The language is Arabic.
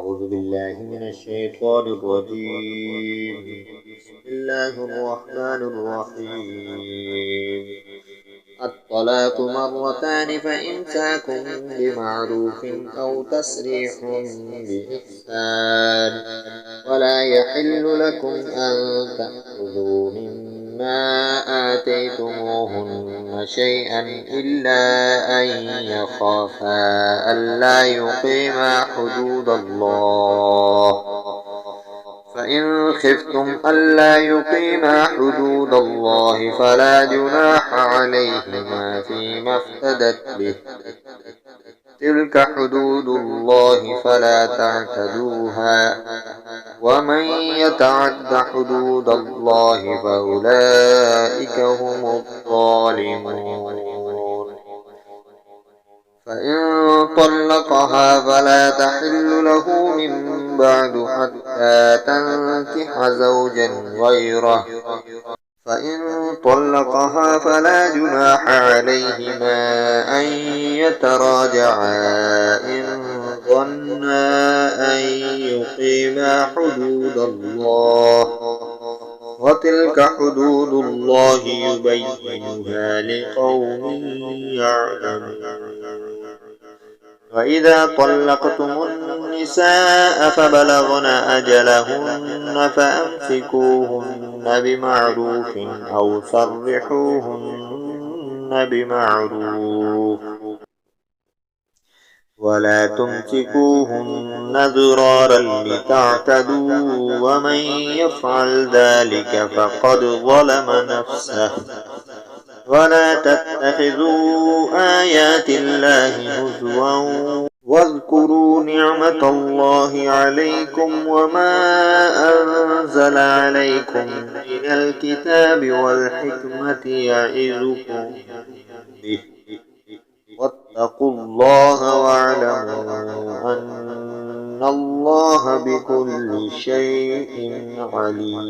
أعوذ بالله من الشيطان الرجيم. بسم الله الرحمن الرحيم. الطلاق مرتان فإمساك بمعروف أو تسريح بإحسان ولا يحل لكم أن تأخذوا مما آتيتموهن شيئا إلا أن يخافا ألا يقيما حدود الله، فإن خفتم ألا يقيما حدود الله فلا جناح عليهما فيما افتدت به، تلك حدود الله فلا تعتدوها، ومن يتعد حدود الله فأولئك هم الظالمون. فإن طلقها فلا تحل له من بعد حتى تنكح زوجا غيره، فإن طلقها فلا جناح عليهما أن يتراجعا إن ظنا أن يقيما حدود الله، وتلك حدود الله يبينها لقوم يعلمون. وإذا طلقتم النساء فبلغن أجلهن فأمسكوهن بمعروف أو سرحوهن بمعروف، ولا تمسكوهن ضرارا لتعتدوا، ومن يفعل ذلك فقد ظلم نفسه. ولا تتخذوا آيات الله هزوا واذكروا نعمة الله عليكم وما أنزل عليكم من الكتاب والحكمة يعظكم به، واتقوا الله واعلموا أن الله بكل شيء عليم.